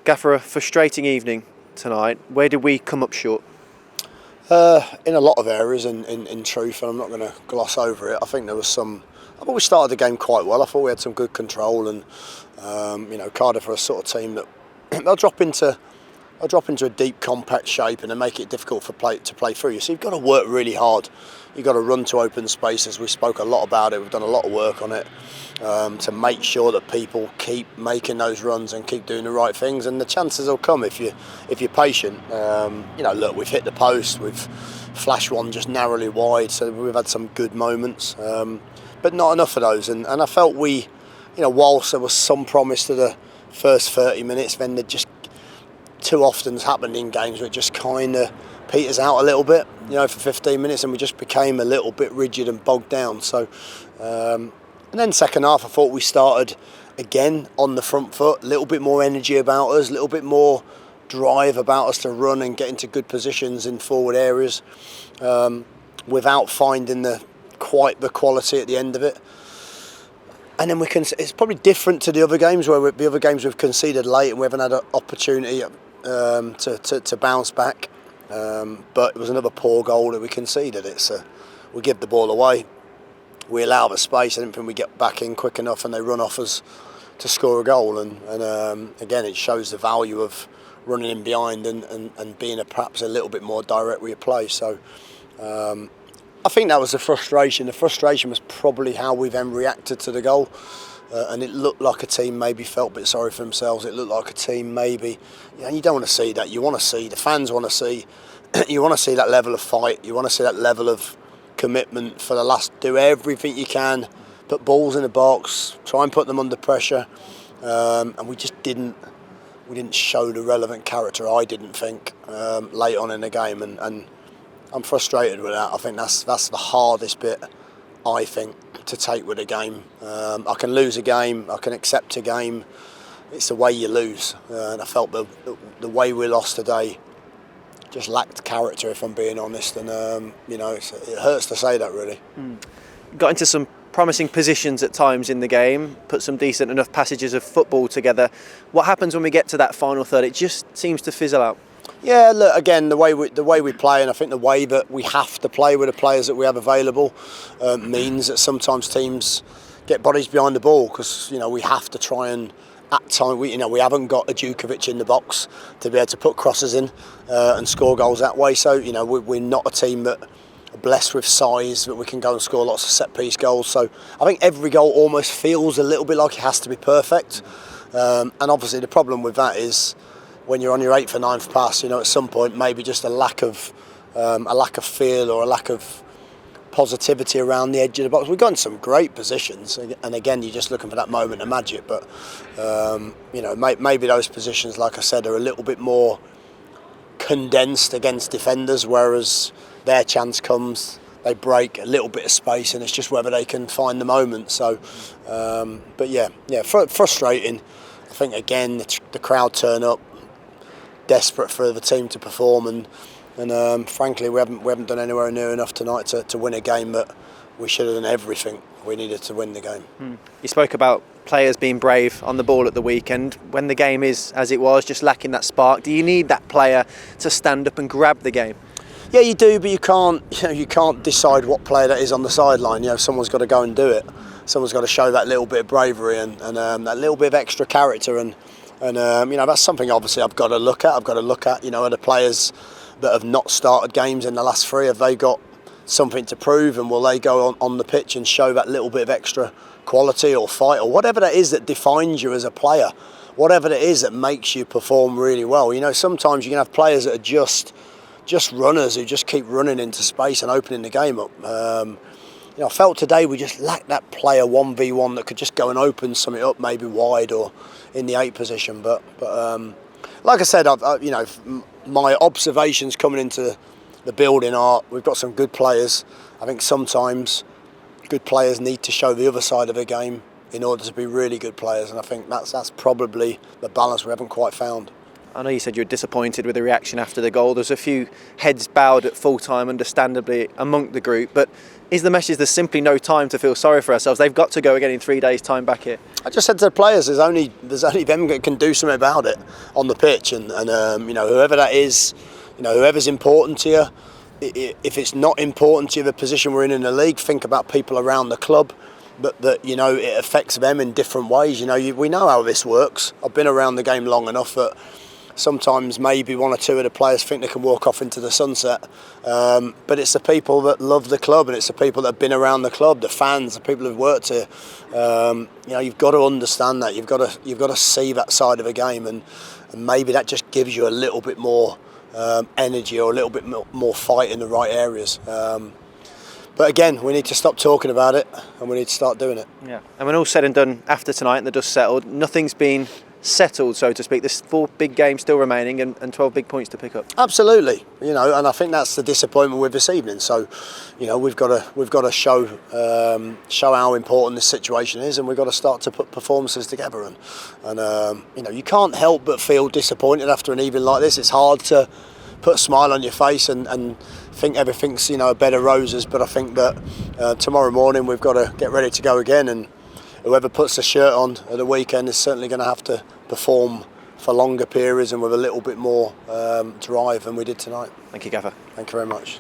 Gaffer, a frustrating evening tonight. Where did we come up short? In a lot of areas, in truth, and I'm not going to gloss over it. I think there was some. I thought we started the game quite well. I thought we had some good control, and Cardiff are a sort of team that they'll drop into a deep, compact shape, and they make it difficult to play through you. So you've got to work really hard. You've got to run to open spaces. We spoke a lot about it. We've done a lot of work on it to make sure that people keep making those runs and keep doing the right things. And the chances will come if you're patient. Look, we've hit the post. We've flashed one just narrowly wide. So we've had some good moments, but not enough of those. And I felt whilst there was some promise to the first 30 minutes, then there just too often has happened in games where it just kind of peters out a little bit, for 15 minutes, and we just became a little bit rigid and bogged down. So, and then second half, I thought we started again on the front foot, a little bit more energy about us, a little bit more drive about us to run and get into good positions in forward areas, without finding quite the quality at the end of it. And then it's probably different to the other games where the other games we've conceded late and we haven't had an opportunity to bounce back. But it was another poor goal that we conceded. We give the ball away, we allow the space. I didn't think we get back in quick enough, and they run off us to score a goal. And again, it shows the value of running in behind and being perhaps a little bit more direct with your play. So I think that was the frustration. The frustration was probably how we then reacted to the goal. And it looked like a team maybe felt a bit sorry for themselves. It looked like a team maybe, you don't want to see that. You want to see, the fans want to see, you want to see that level of fight. You want to see that level of commitment for the last, do everything you can, put balls in the box, try and put them under pressure. And we just didn't show the relevant character, I didn't think, late on in the game. And I'm frustrated with that. I think that's the hardest bit, I think, to take with a game. I can lose a game, I can accept a game. It's the way you lose, and I felt the way we lost today just lacked character, if I'm being honest. And it hurts to say that, really. Got into some promising positions at times in the game, put some decent enough passages of football together. What happens when we get to that final third? It just seems to fizzle out. Yeah, look, again, the way we play, and I think the way that we have to play with the players that we have available means that sometimes teams get bodies behind the ball because we have to try and at time we haven't got a Djukovic in the box to be able to put crosses in and score goals that way. So we're not a team that are blessed with size that we can go and score lots of set piece goals. So I think every goal almost feels a little bit like it has to be perfect, and obviously the problem with that is, when you're on your 8th or 9th pass, at some point maybe just a lack of feel or a lack of positivity around the edge of the box. We've got in some great positions, and again, you're just looking for that moment of magic. But maybe those positions, like I said, are a little bit more condensed against defenders, whereas their chance comes, they break a little bit of space, and it's just whether they can find the moment. So, frustrating. I think again the crowd turn up, desperate for the team to perform, and frankly we haven't done anywhere near enough tonight to win a game that we should have done everything we needed to win the game. You spoke about players being brave on the ball at the weekend. When the game is as it was, just lacking that spark, do you need that player to stand up and grab the game? Yeah, you do, but you can't decide what player that is on the sideline. Someone's got to go and do it. Someone's got to show that little bit of bravery and that little bit of extra character, and that's something obviously I've got to look at. Are the players that have not started games in the last 3, have they got something to prove, and will they go on the pitch and show that little bit of extra quality or fight or whatever that is that defines you as a player, whatever it is that makes you perform really well. Sometimes you can have players that are just runners who just keep running into space and opening the game up. I felt today we just lacked that player 1v1 that could just go and open something up, maybe wide or in the 8 position. But like I said, my observations coming into the building are we've got some good players. I think sometimes good players need to show the other side of a game in order to be really good players, and I think that's probably the balance we haven't quite found. I know you said you were disappointed with the reaction after the goal. There's a few heads bowed at full time, understandably, among the group. But is the message there's simply no time to feel sorry for ourselves? They've got to go again in 3 days' time back here. I just said to the players, there's only them that can do something about it on the pitch, and whoever that is, whoever's important to you. If it's not important to you, the position we're in the league, think about people around the club. But that it affects them in different ways. We know how this works. I've been around the game long enough that sometimes maybe one or two of the players think they can walk off into the sunset. But it's the people that love the club, and it's the people that have been around the club, the fans, the people who've worked here. You've got to understand that. You've got to see that side of a game, and maybe that just gives you a little bit more energy or a little bit more fight in the right areas. But again, we need to stop talking about it and we need to start doing it. Yeah. And when all's said and done after tonight and the dust settled, nothing's been settled, so to speak. There's 4 big games still remaining and 12 big points to pick up. Absolutely. And I think that's the disappointment with this evening. So, we've got to show how important this situation is, and we've got to start to put performances together. And you can't help but feel disappointed after an evening like this. It's hard to put a smile on your face and think everything's a bed of roses, but I think that tomorrow morning we've got to get ready to go again, and whoever puts the shirt on at the weekend is certainly going to have to perform for longer periods and with a little bit more drive than we did tonight. Thank you, Gaffer. Thank you very much.